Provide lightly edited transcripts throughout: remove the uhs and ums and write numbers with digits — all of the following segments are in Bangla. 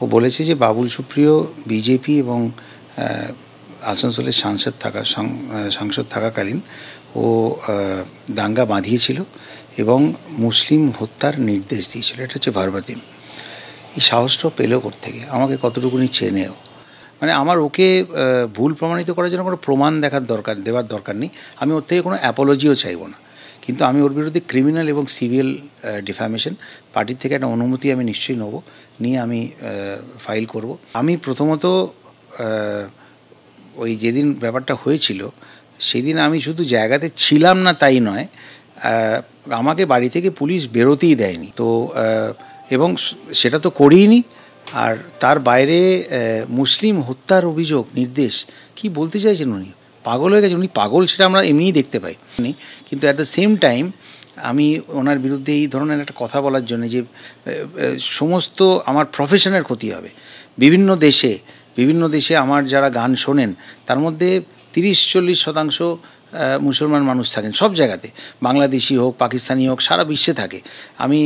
ও বলেছে যে বাবুল সুপ্রিয় বিজেপি এবং আসানসোলের সাংসদ থাকাকালীন ও দাঙ্গা বাঁধিয়েছিল এবং মুসলিম হত্যার নির্দেশ দিয়েছিল। এটা হচ্ছে ভার্বাতিম। এই সাহসটা পেল কোত্থেকে? আমাকে কতটুকুনি চেনেও, মানে আমার ওকে ভুল প্রমাণিত করার জন্য কোনো প্রমাণ দেওয়ার দরকার নেই। আমি ওর থেকে কোনো অ্যাপোলজিও চাইব না, কিন্তু আমি ওর বিরুদ্ধে ক্রিমিনাল এবং সিভিল ডিফ্যামেশন পার্টির থেকে একটা অনুমতি আমি নিশ্চয়ই নেব, নিয়ে আমি ফাইল করব। আমি প্রথমত ওই যেদিন ব্যাপারটা হয়েছিল সেদিন আমি শুধু জায়গাতে ছিলাম না তাই নয়, আমাকে বাড়ি থেকে পুলিশ বেরোতেই দেয়নি। তো এবং সেটা তো করিনি। আর তার বাইরে মুসলিম হত্যার অভিযোগ নির্দেশ, কি বলতে চাইছেন উনি? পাগল হয়ে গেছে উনি? পাগল সেটা আমরা এমনিই দেখতে পাই, কিন্তু অ্যাট দ্য সেম টাইম আমি ওনার বিরুদ্ধে এই ধরনের একটা কথা বলার জন্য যে সমস্ত আমার প্রফেশনের ক্ষতি হবে। বিভিন্ন দেশে আমার যারা গান শোনেন তার মধ্যে 30-40% মুসলমান মানুষ থাকেন, সব জায়গাতে, বাংলাদেশি হোক, পাকিস্তানি হোক, সারা বিশ্বে থাকে। আমি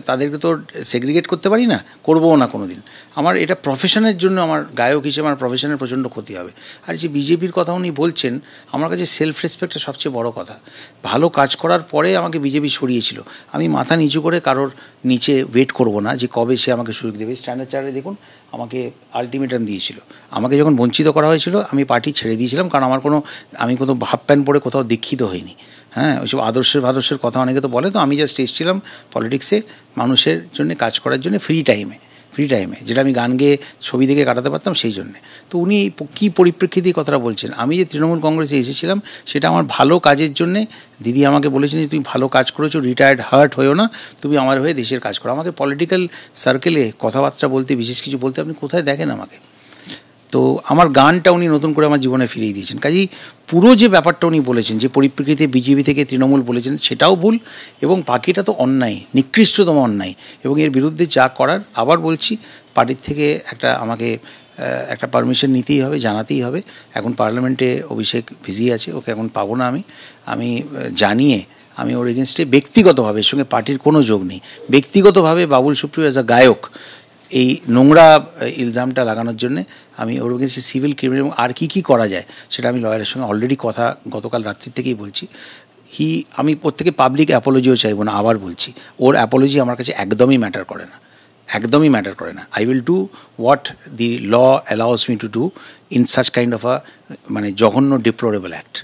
তাদেরকে তো সেগ্রিগেট করতে পারি না, করবও না কোনো দিন। আমার এটা প্রফেশনের জন্য, আমার গায়ক হিসেবে আমার প্রফেশনের প্রচণ্ড ক্ষতি হবে। আর যে বিজেপির কথা উনি বলছেন, আমার কাছে সেলফ রেসপেক্টটা সবচেয়ে বড় কথা। ভালো কাজ করার পরে আমাকে বিজেপি সরিয়েছিল, আমি মাথা নিচু করে কারোর নিচে ওয়েট করব না যে কবে সে আমাকে সুযোগ দেবে। স্ট্যান্ডার্ড চার্টে দেখুন আমাকে আলটিমেটাম দিয়েছিল, আমাকে যখন বঞ্চিত করা হয়েছিল আমি পার্টি ছেড়ে দিয়েছিলাম, কারণ আমি কোনো হাফ প্যান্ট পরে কোথাও দীক্ষিত হইনি। হ্যাঁ, ওইসব আদর্শের কথা অনেকে তো বলে, তো আমি জাস্ট এসেছিলাম পলিটিক্সে মানুষের জন্য কাজ করার জন্য, ফ্রি টাইমে যেটা আমি গান গেয়ে ছবি দেখে কাটাতে পারতাম সেই জন্যে। তো উনি কী পরিপ্রেক্ষিতে কথাটা বলছেন? আমি যে তৃণমূল কংগ্রেসে এসেছিলাম সেটা আমার ভালো কাজের জন্যে। দিদি আমাকে বলেছেন যে তুমি ভালো কাজ করেছো, রিটায়ার্ড হার্ট হয়েও না, তুমি আমার হয়ে দেশের কাজ করো। আমাকে পলিটিক্যাল সার্কেলে কথাবার্তা বলতে, বিশেষ কিছু বলতে আপনি কোথায় দেখেন আমাকে? তো আমার গানটা উনি নতুন করে আমার জীবনে ফিরিয়ে দিয়েছেন। কাজেই পুরো যে ব্যাপারটা উনি বলেছেন যে পরিপ্রেক্ষিতে বিজেপি থেকে তৃণমূল বলেছেন, সেটাও ভুল, এবং বাকিটা তো অন্যায়, নিকৃষ্টতম অন্যায়। এবং এর বিরুদ্ধে যা করার, আবার বলছি, পার্টির থেকে আমাকে একটা পারমিশন নিতেই হবে, জানাতেই হবে। এখন পার্লামেন্টে অভিষেক বিজি আছে, ওকে এখন পাবো না। আমি জানিয়ে আমি ওর এগেনস্টে ব্যক্তিগতভাবে, এর সঙ্গে পার্টির কোনো যোগ নেই, ব্যক্তিগতভাবে বাবুল সুপ্রিয় অ্যাজ আ গায়ক এই নোংরা ইলজামটা লাগানোর জন্যে আমি ওর এগেনস্টে সিভিল, ক্রিমিনাল এবং আর কী করা যায় সেটা আমি লয়ারের সঙ্গে অলরেডি কথা গতকাল রাত্রির থেকেই বলছি। আমি প্রত্যেকে পাবলিক অ্যাপোলজিও চাইবো না, আবার বলছি, ওর অ্যাপোলজি আমার কাছে একদমই ম্যাটার করে না। I will do what the law allows me to do in such kind of জঘন্য ডিপ্লোরেবল অ্যাক্ট।